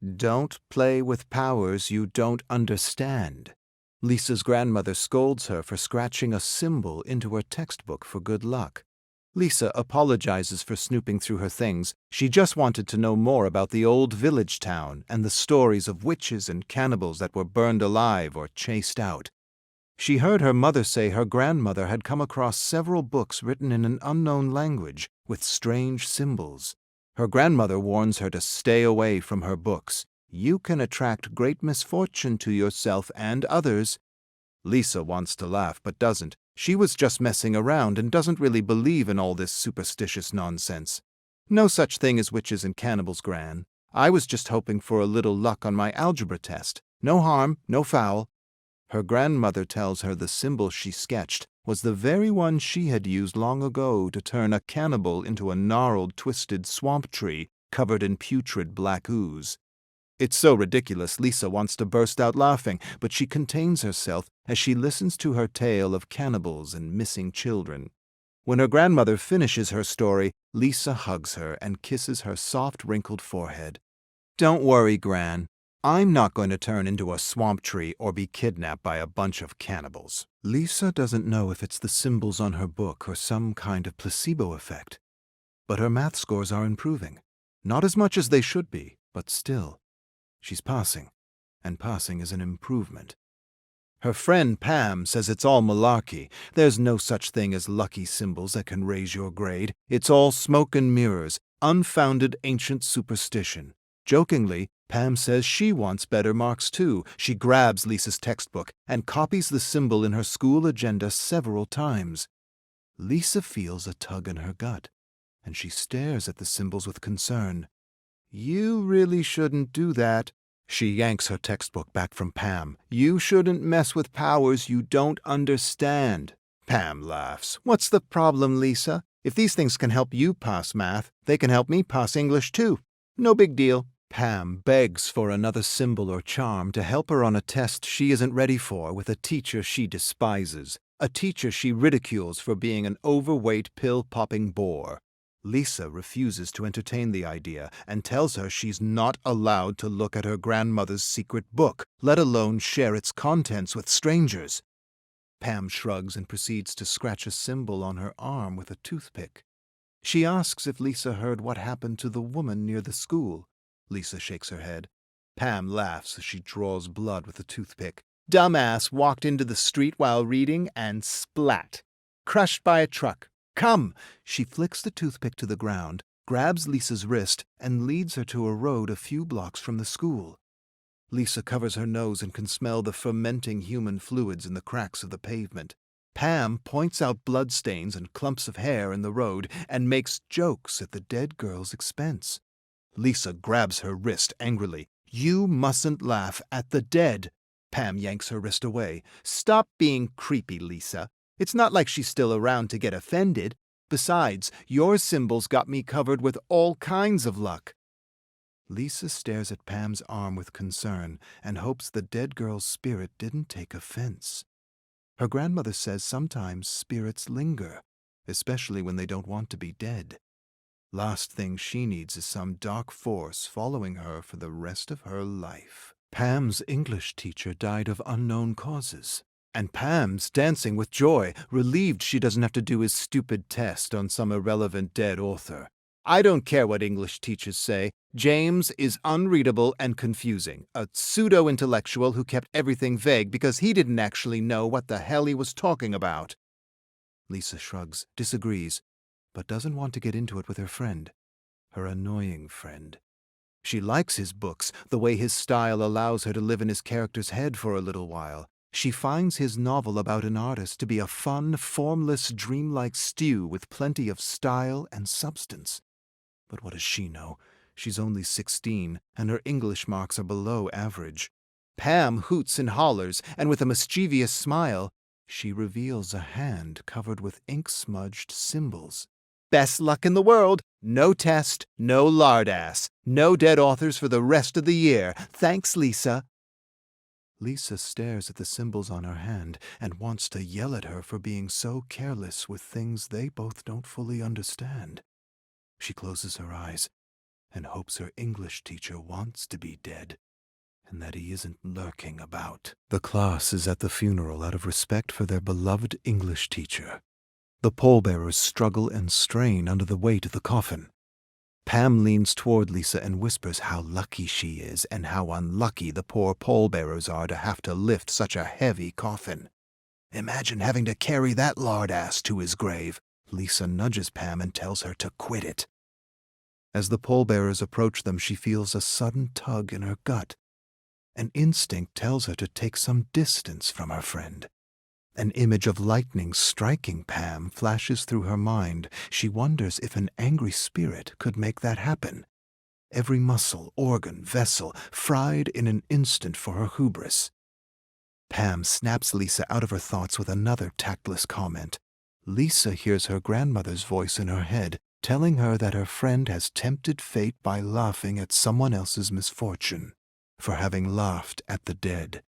Don't play with powers you don't understand. Lisa's grandmother scolds her for scratching a symbol into her textbook for good luck. Lisa apologizes for snooping through her things. She just wanted to know more about the old village town and the stories of witches and cannibals that were burned alive or chased out. She heard her mother say her grandmother had come across several books written in an unknown language with strange symbols. Her grandmother warns her to stay away from her books. You can attract great misfortune to yourself and others. Lisa wants to laugh but doesn't. She was just messing around and doesn't really believe in all this superstitious nonsense. No such thing as witches and cannibals, Gran. I was just hoping for a little luck on my algebra test. No harm, no foul. Her grandmother tells her the symbol she sketched was the very one she had used long ago to turn a cannibal into a gnarled, twisted swamp tree covered in putrid black ooze. It's so ridiculous Lisa wants to burst out laughing, but she contains herself as she listens to her tale of cannibals and missing children. When her grandmother finishes her story, Lisa hugs her and kisses her soft, wrinkled forehead. Don't worry, Gran. I'm not going to turn into a swamp tree or be kidnapped by a bunch of cannibals. Lisa doesn't know if it's the symbols on her book or some kind of placebo effect. But her math scores are improving. Not as much as they should be, but still. She's passing, and passing is an improvement. Her friend Pam says it's all malarkey. There's no such thing as lucky symbols that can raise your grade. It's all smoke and mirrors, unfounded ancient superstition. Jokingly, Pam says she wants better marks too. She grabs Lisa's textbook and copies the symbol in her school agenda several times. Lisa feels a tug in her gut, and she stares at the symbols with concern. You really shouldn't do that. She yanks her textbook back from Pam. You shouldn't mess with powers you don't understand. Pam laughs. What's the problem, Lisa? If these things can help you pass math, they can help me pass English too. No big deal. Pam begs for another symbol or charm to help her on a test she isn't ready for with a teacher she despises, a teacher she ridicules for being an overweight pill-popping bore. Lisa refuses to entertain the idea and tells her she's not allowed to look at her grandmother's secret book, let alone share its contents with strangers. Pam shrugs and proceeds to scratch a symbol on her arm with a toothpick. She asks if Lisa heard what happened to the woman near the school. Lisa shakes her head. Pam laughs as she draws blood with a toothpick. Dumbass walked into the street while reading and splat. Crushed by a truck. Come! She flicks the toothpick to the ground, grabs Lisa's wrist, and leads her to a road a few blocks from the school. Lisa covers her nose and can smell the fermenting human fluids in the cracks of the pavement. Pam points out bloodstains and clumps of hair in the road and makes jokes at the dead girl's expense. Lisa grabs her wrist angrily. You mustn't laugh at the dead. Pam yanks her wrist away. Stop being creepy, Lisa. It's not like she's still around to get offended. Besides, your symbols got me covered with all kinds of luck. Lisa stares at Pam's arm with concern and hopes the dead girl's spirit didn't take offense. Her grandmother says sometimes spirits linger, especially when they don't want to be dead. Last thing she needs is some dark force following her for the rest of her life. Pam's English teacher died of unknown causes, and Pam's dancing with joy, relieved she doesn't have to do his stupid test on some irrelevant dead author. I don't care what English teachers say. James is unreadable and confusing, a pseudo-intellectual who kept everything vague because he didn't actually know what the hell he was talking about. Lisa shrugs, disagrees, but doesn't want to get into it with her friend, her annoying friend. She likes his books, the way his style allows her to live in his character's head for a little while. She finds his novel about an artist to be a fun, formless, dreamlike stew with plenty of style and substance. But what does she know? She's only 16, and her English marks are below average. Pam hoots and hollers, and with a mischievous smile, she reveals a hand covered with ink-smudged symbols. Best luck in the world. No test, no lardass, no dead authors for the rest of the year. Thanks, Lisa. Lisa stares at the symbols on her hand and wants to yell at her for being so careless with things they both don't fully understand. She closes her eyes. and hopes her English teacher wants to be dead and that he isn't lurking about. The class is at the funeral out of respect for their beloved English teacher. The pallbearers struggle and strain under the weight of the coffin. Pam leans toward Lisa and whispers how lucky she is and how unlucky the poor pallbearers are to have to lift such a heavy coffin. Imagine having to carry that lard-ass to his grave. Lisa nudges Pam and tells her to quit it. As the pallbearers approach them, she feels a sudden tug in her gut. An instinct tells her to take some distance from her friend. An image of lightning striking Pam flashes through her mind. She wonders if an angry spirit could make that happen. Every muscle, organ, vessel, fried in an instant for her hubris. Pam snaps Lisa out of her thoughts with another tactless comment. Lisa hears her grandmother's voice in her head, telling her that her friend has tempted fate by laughing at someone else's misfortune, for having laughed at the dead.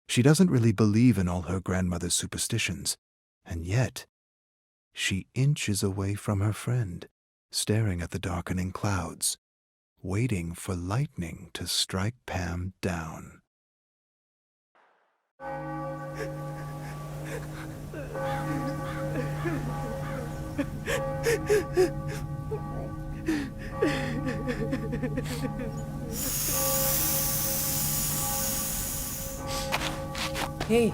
She doesn't really believe in all her grandmother's superstitions, and yet she inches away from her friend, staring at the darkening clouds, waiting for lightning to strike Pam down. Hey.